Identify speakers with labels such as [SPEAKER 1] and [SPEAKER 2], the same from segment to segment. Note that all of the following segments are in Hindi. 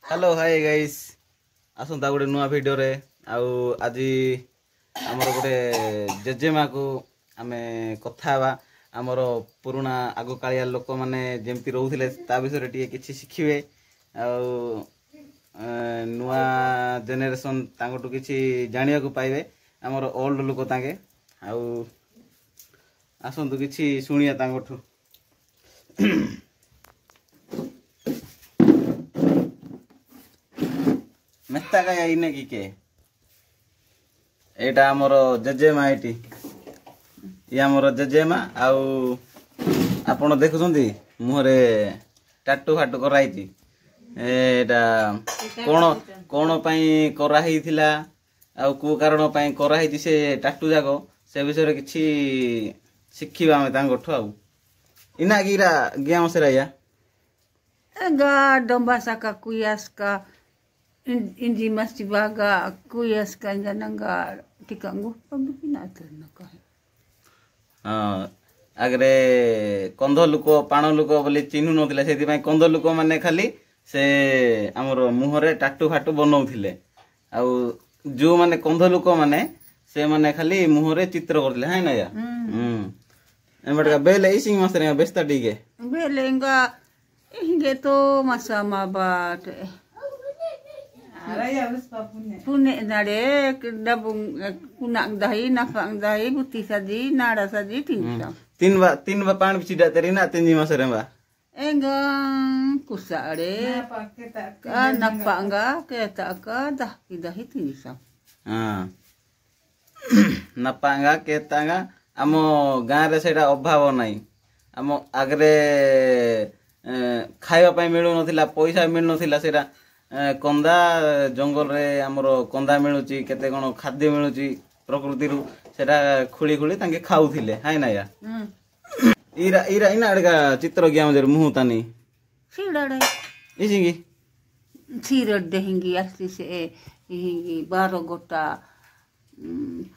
[SPEAKER 1] हेलो हाय गाइस आसंता गोटे नुआ वीडियो रे आउ आज आमर गोटे जेजेमा को आमे कथा हवा आमर पुराना आगो कालिया लोक माने जेमती रहउथिले ता विषय टिके किछि शिखिबे आउ नुआ जेनेरेशन तांगटु किछि जानिया को पाइबे आमर ओल्ड लोक तांगे आउ आसंतु किछि सुनिया तांगटु मेता का इने की के एटा हमर जेजेमा एटी ये हमर जेजेमा आउ आपण देखुछंती मुहरे टाटू फाटू कराइती एटा कोन पई करा हिथिला आउ को कारण पई करा हिथि से टाटू जाको से विषय रे किछि शिखिबा हम तांगठो आउ इना गिरा ग्याम सेराया
[SPEAKER 2] गा डंबासा का कुयास का इंजी मस्तिबागा कुयास का जनंगा टिकांगु पबिना तरना का
[SPEAKER 1] आगरे कंध लुक पाण लुक बोली चिन्हु नथिले सेति पई कंध लुक माने खाली से हमर मुहरे टाटू फाटू बनौथिले आउ जो माने कंध लुक माने से माने खाली मुहरे चित्र करथिले हाय ना या एमडका बेले इसिंग मासरे बेस्ता डीगे
[SPEAKER 2] बेलेंगा हिंगे तो मसा माबाट पुने नाडे डबुंग कुनाक दही नफांग दही बुती सजी नाड़ा सजी तीन बा पान बिचिडा तेरी ना तीन मासरे बा एंगा कुसाड़े का नफांगा केता का दही तीन सा हां नफांगा केतांगा आमो गाँ रे सेटा अभाव नाही आमो आगरे खाइबा पई मिलु नथिला पैसा मिलु नथिला सेटा कंदा जंगल रे हमरो कंदा मिलुची केते कोन खाद्य मिलुची प्रकृति रु सेटा खुली खुली तांके खाउथिले हाय ना या इरा इरा इना अडगा चित्र ग्या मजर मुह तानी सीड़ाडे
[SPEAKER 1] इसिंगी
[SPEAKER 2] सीरड देहिंगी अस्ति से हिंगी 12 गोटा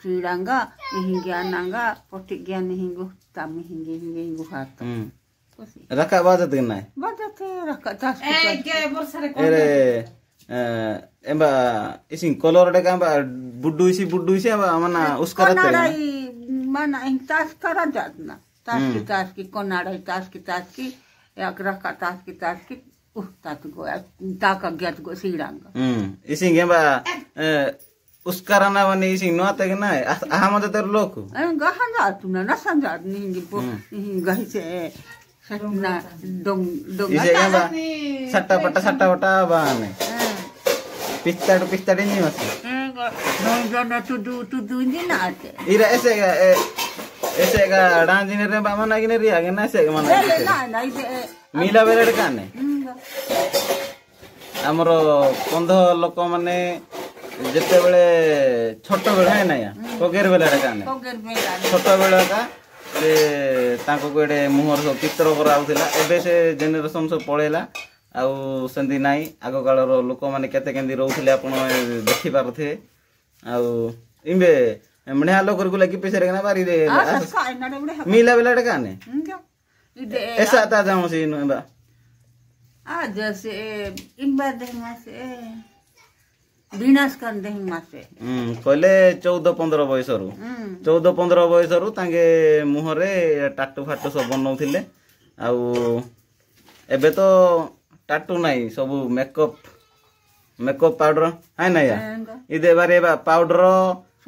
[SPEAKER 2] सीड़ांगा हिंगी आनांगा पटी ज्ञान हिंगु तामी हिंगी हिंगु हाथ
[SPEAKER 1] रखा बाजत के नाय
[SPEAKER 2] बाजत रखा तास के वर्षा रे
[SPEAKER 1] एरे एबा इसिं कलर डे का बुड्डुइसी एबा मना उसका
[SPEAKER 2] कनाडाई मना इन तास करा जातना तास की कनाडाई तास की एक रखा तास की तात गो ताका गत गो सीडांगा
[SPEAKER 1] इसिं एबा उसका रना बनी इसिं नो तक नाय आ मते तर लोक
[SPEAKER 2] गहन जातुना न संजात नि गहि से सटना डोंग
[SPEAKER 1] इसे एबा सट्टा पट्टा बाने पिस्ताड़ नहीं मत
[SPEAKER 2] जन तुदु नि नाते
[SPEAKER 1] इरा ऐसे का डांस ने रे बामा ना गिने रिया ना ऐसे मन
[SPEAKER 2] ना इसे
[SPEAKER 1] मिला बेलड काने हमरो कंध लोक माने जेते बेले छोट बेले है ना या कोगेर बेलड काने छोट बेले का से ताको कोडे मुहर सब चित्र कराउथिला एबे से जेनरेशन सब पळेला आउ संदी नाही आगो कालर लोक माने केते केंदी रहउथिले आपण देखि पारथे आउ इबे मणिया लोक गुला की पैसे रेना बारी दे मिला बेलड काने ऐसा ता जाऊ से बा
[SPEAKER 2] आ जैसे इम्बा देमा से विनाश कर देहि मासे
[SPEAKER 1] कहले 14-15 बयस रु 14-15 बयस रु तांगे मुहरे टाटू फाटू सब बनौथिले आउ एबे तो टाटू नाही सब मेकअप पाउडर है ना या इदे बारे बा पाउडर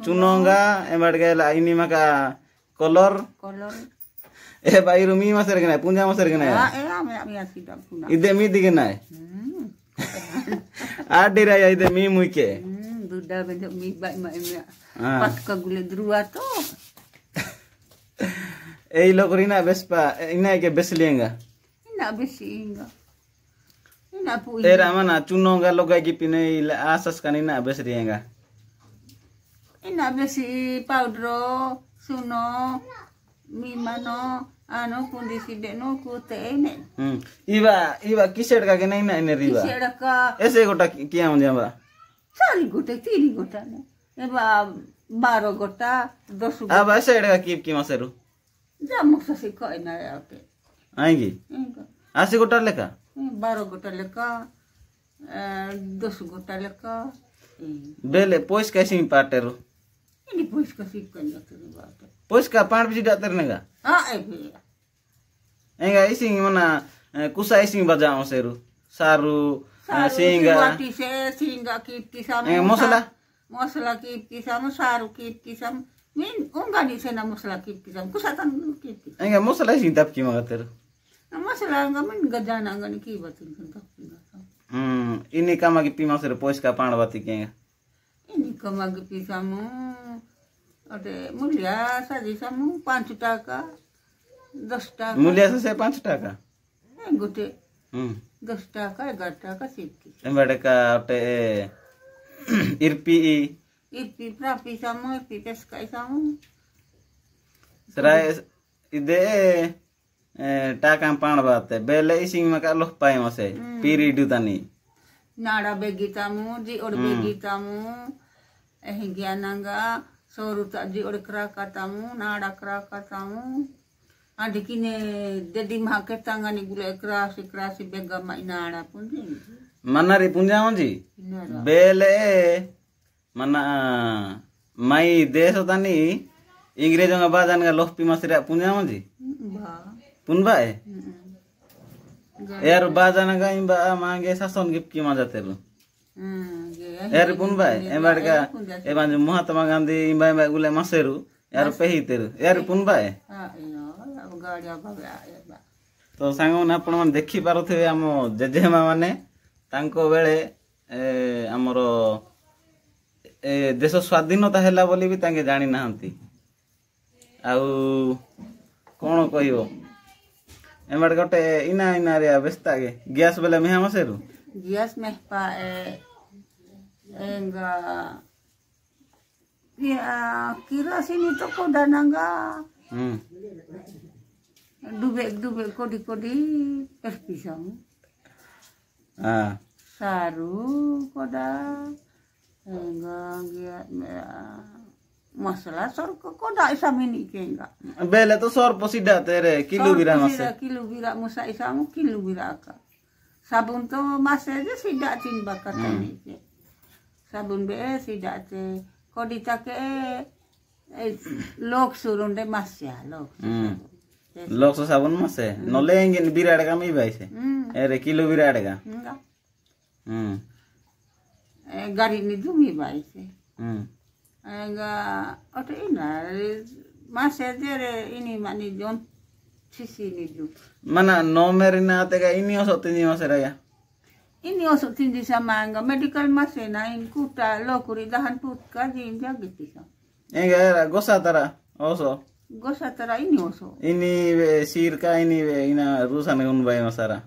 [SPEAKER 1] चुनंगा एमड गेला इनिमा का कलर ए बाई रुमी मासर के ना पूंजा मासर के ना
[SPEAKER 2] ए आमी आसीदा पुना
[SPEAKER 1] इदे मी दिगे ना आ डिरा या इदे मी मुके
[SPEAKER 2] दुडा बे मी बाई मा पटका गुले द्रुआ तो
[SPEAKER 1] ए लोकरिना बेसपा इना के बेसलिएंगा
[SPEAKER 2] इना बेसिंगा इना पु
[SPEAKER 1] तेरा मना चुनोगा लगा की पिने आसस का इना बेसरिएंगा
[SPEAKER 2] इना बेसी पाउडर सुनो मी मानो आनो कुंदिसी देनो कुते ने
[SPEAKER 1] इवा किसेड का के नहीं ना ने रिवा
[SPEAKER 2] किसेड का
[SPEAKER 1] ऐसे गोटा किया हो जाबा
[SPEAKER 2] चाली गोटे 3 गोटा ने एबा 12 गोटा 10 गोटा
[SPEAKER 1] अब ऐसे का की मासेरु
[SPEAKER 2] जा मुक्स से कय ना आके
[SPEAKER 1] आएगी 80 गोटा लेका
[SPEAKER 2] 12 गोटा लेका 2 gota leka.
[SPEAKER 1] Bele pois kasih pateru.
[SPEAKER 2] Ini pois kasih kan bata.
[SPEAKER 1] Pois ka pan bisi dak ternega.
[SPEAKER 2] Be.
[SPEAKER 1] Enga ising mana kusa ising bajao seru. Saru singa.
[SPEAKER 2] Wati se singa kipti sama. Mosla kipti sama saru kipti sama. Min ungani sena mosla kipti sama. Kusatan kipti.
[SPEAKER 1] Enga mosla ising tap ki magateru.
[SPEAKER 2] Mosla enga min gadana enga ni ki batin kan tap.
[SPEAKER 1] Ini kama ki pima seru pois ka pan bati kenga.
[SPEAKER 2] Ini kama ki pisamu. Ade mulia saji samu 5 taka. 10 taka.
[SPEAKER 1] Mulia se 5 taka.
[SPEAKER 2] Gote. 10 taka 11 taka siti.
[SPEAKER 1] Embadeka te irpi
[SPEAKER 2] prapi samu irpi peskai samu.
[SPEAKER 1] Serai ide takam pan bate bele ising maka loh pai mase piri dutani.
[SPEAKER 2] Nada begitamu ji or begitamu ehgiananga soruta ji or krakatamu nada krakatamu adikine dedi make tangani gule krasi begama inada punji
[SPEAKER 1] manari punjamanji bele mana mai deso tani ingrejonga bajan loh pi masira punjamanji punba यार बाजाना का इम्बा मांगे सासन गिफ्ट की मजा तेरू यार पुन भाई एबार का एबार जो महात्मा गांधी इम्बा इम्बा गुले मसेरू यार पेही तेरू यार पुन भाई तो सांगो ना आपण मन देखि पारुथे हम जेजेमा माने तांको बेले हमरो देश स्वाधीनता हैला बोली भी तांके जानि नाहंती आउ कोन कहियो एमड़ गोटे इना रे व्यस्ता के गैस बेले में हम सेरू
[SPEAKER 2] गैस में पा एंगा या किरासिन तो को दानंगा डुबे कोडी perpisang saru koda enga masalah sor koda isamini kenga
[SPEAKER 1] bele to sor posida tere kilo bira mase
[SPEAKER 2] kilo bira musa isamu kilo bira ka sabun to mase je sida tin bakatani ke sabun be sida te kodita ke lok surunde masya
[SPEAKER 1] lok so sabun mase no lengin bira daga mi baise ere kilo bira daga
[SPEAKER 2] gari ni dumi baise enggak ada ini masih ada ini mani John sisi ini juga
[SPEAKER 1] mana nomernya tega ini osok tinggi mas raya
[SPEAKER 2] ini osok tinggi sama enggak medical masih naik kuta lo kuri dahan put kaji jaga gitu
[SPEAKER 1] enggak gosatara
[SPEAKER 2] ini osok
[SPEAKER 1] ini sirka ini ina rusan unbai masara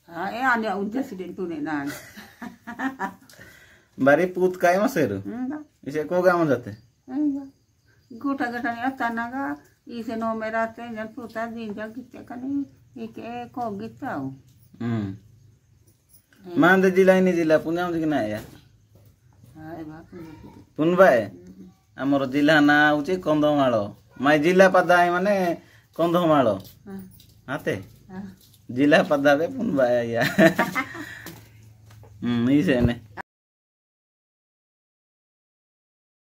[SPEAKER 2] ada udah sedih tuh nih
[SPEAKER 1] बारी पूत काय मसेरू इसे को गाम जाते
[SPEAKER 2] गोटा नहीं आता नागा इसे नो मेरा ते जन पूता दिन जा गिते कने एके को गिताऊ
[SPEAKER 1] मांदे जिला इनी जिला पुन्याम जी ना या
[SPEAKER 2] हाय बा
[SPEAKER 1] पुनबाए हमर जिला ना उचे कंदमाळो माय जिला पदाय माने कंदमाळो हाते जिला पदाबे पुनबाए या इसे ने